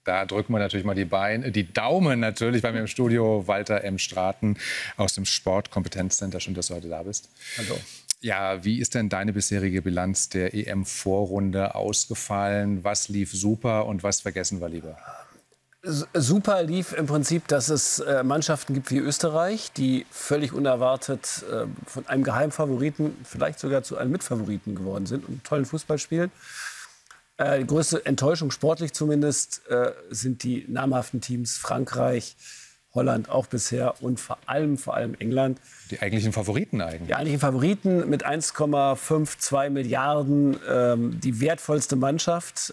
Da drücken wir natürlich mal die Daumen natürlich bei mir im Studio. Walter M. Straten aus dem Sportkompetenzcenter. Schön, dass du heute da bist. Hallo. Ja, wie ist denn deine bisherige Bilanz der EM-Vorrunde ausgefallen? Was lief super und was vergessen wir lieber? Super lief im Prinzip, dass es Mannschaften gibt wie Österreich, die völlig unerwartet von einem Geheimfavoriten, vielleicht sogar zu einem Mitfavoriten geworden sind und tollen Fußball spielen. Die größte Enttäuschung, sportlich zumindest, sind die namhaften Teams Frankreich, Holland auch bisher und vor allem England. Die eigentlichen Favoriten eigentlich. Die eigentlichen Favoriten mit 1,52 Milliarden, die wertvollste Mannschaft.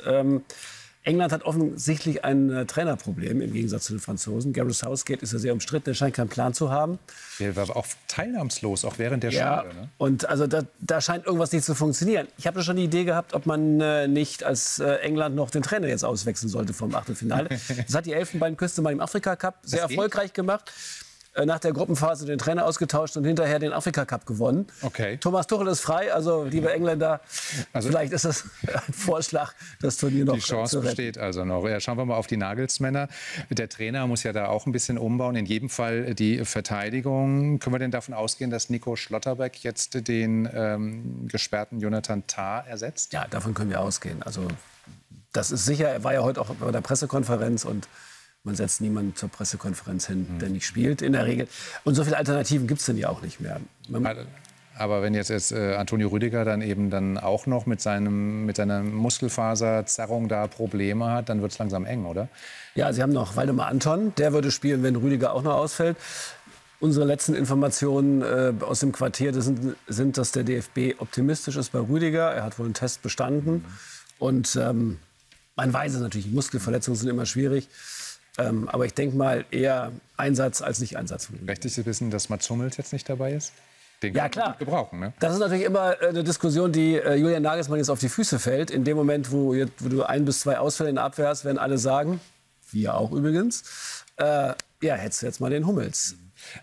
England hat offensichtlich ein Trainerproblem im Gegensatz zu den Franzosen. Gareth Southgate ist ja sehr umstritten, er scheint keinen Plan zu haben. Der war auch teilnahmslos, auch während der ja, Spiele. Ne? Und also da scheint irgendwas nicht zu funktionieren. Ich habe schon die Idee gehabt, ob man nicht als England noch den Trainer jetzt auswechseln sollte vom Achtelfinale. Das hat die Elfenbeinküste mal im Afrika-Cup sehr erfolgreich gemacht. Nach der Gruppenphase den Trainer ausgetauscht und hinterher den Afrika-Cup gewonnen. Okay. Thomas Tuchel ist frei, also liebe Engländer, vielleicht ist das ein Vorschlag, das Turnier noch zu retten. Die Chance besteht also noch. Ja, schauen wir mal auf die Nagelsmänner. Der Trainer muss ja da auch ein bisschen umbauen, in jedem Fall die Verteidigung. Können wir denn davon ausgehen, dass Nico Schlotterbeck jetzt den gesperrten Jonathan Tah ersetzt? Ja, davon können wir ausgehen. Also das ist sicher, er war ja heute auch bei der Pressekonferenz und man setzt niemanden zur Pressekonferenz hin, der nicht spielt, in der Regel. Und so viele Alternativen gibt es denn ja auch nicht mehr. Aber wenn jetzt Antonio Rüdiger dann auch noch mit seiner Muskelfaserzerrung da Probleme hat, dann wird es langsam eng, oder? Ja, sie haben noch Waldemar Anton, der würde spielen, wenn Rüdiger auch noch ausfällt. Unsere letzten Informationen aus dem Quartier sind, dass der DFB optimistisch ist bei Rüdiger. Er hat wohl einen Test bestanden. Und man weiß es natürlich, Muskelverletzungen sind immer schwierig. Aber ich denke mal eher Einsatz als nicht Einsatz. Richtig zu wissen, dass Mats Hummels jetzt nicht dabei ist? Den ja, klar. Gebrauchen, ne? Das ist natürlich immer eine Diskussion, die Julian Nagelsmann jetzt auf die Füße fällt. In dem Moment, wo du 1 bis 2 Ausfälle in der Abwehr hast, werden alle sagen, wir auch übrigens, ja, hättest du jetzt mal den Hummels.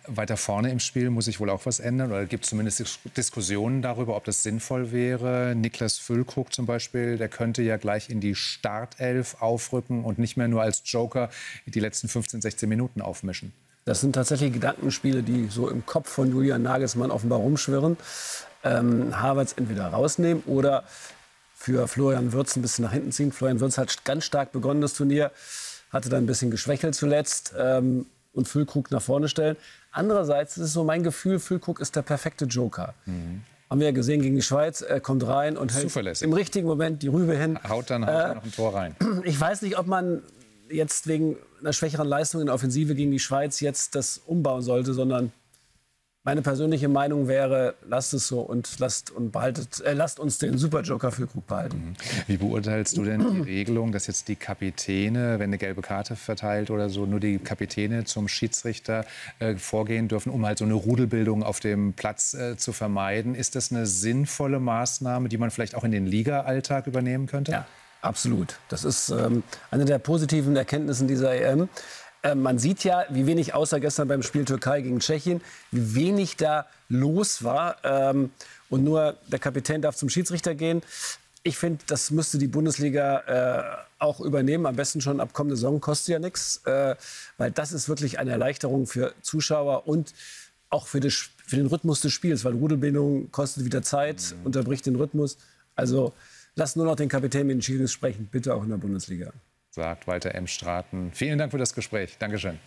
Weiter vorne im Spiel muss sich wohl auch was ändern. Oder gibt es zumindest Diskussionen darüber, ob das sinnvoll wäre. Niklas Füllkrug zum Beispiel, der könnte ja gleich in die Startelf aufrücken und nicht mehr nur als Joker die letzten 15, 16 Minuten aufmischen. Das sind tatsächlich Gedankenspiele, die so im Kopf von Julian Nagelsmann offenbar rumschwirren. Havertz entweder rausnehmen oder für Florian Wirtz ein bisschen nach hinten ziehen. Florian Wirtz hat ganz stark begonnen, das Turnier, hatte dann ein bisschen geschwächelt zuletzt. Und Füllkrug nach vorne stellen. Andererseits ist es so mein Gefühl, Füllkrug ist der perfekte Joker. Haben wir ja gesehen gegen die Schweiz. Er kommt rein und hält im richtigen Moment die Rübe hin. Haut dann noch ein Tor rein. Ich weiß nicht, ob man jetzt wegen einer schwächeren Leistung in der Offensive gegen die Schweiz jetzt das umbauen sollte, sondern meine persönliche Meinung wäre, lasst es so und lasst uns den Superjoker Füllkrug behalten. Wie beurteilst du denn die Regelung, dass jetzt die Kapitäne, wenn eine gelbe Karte verteilt oder so, nur die Kapitäne zum Schiedsrichter vorgehen dürfen, um halt so eine Rudelbildung auf dem Platz zu vermeiden? Ist das eine sinnvolle Maßnahme, die man vielleicht auch in den Liga-Alltag übernehmen könnte? Ja, absolut. Das ist eine der positiven Erkenntnissen dieser EM. Man sieht ja, wie wenig, außer gestern beim Spiel Türkei gegen Tschechien, wie wenig da los war. Und nur der Kapitän darf zum Schiedsrichter gehen. Ich finde, das müsste die Bundesliga auch übernehmen. Am besten schon ab kommende Saison, kostet ja nichts. Weil das ist wirklich eine Erleichterung für Zuschauer und auch für den Rhythmus des Spiels. Weil Rudelbildung kostet wieder Zeit, unterbricht den Rhythmus. Also lasst nur noch den Kapitän mit den Schiedsrichtern sprechen, bitte auch in der Bundesliga. Sagt Walter M. Straten. Vielen Dank für das Gespräch. Dankeschön.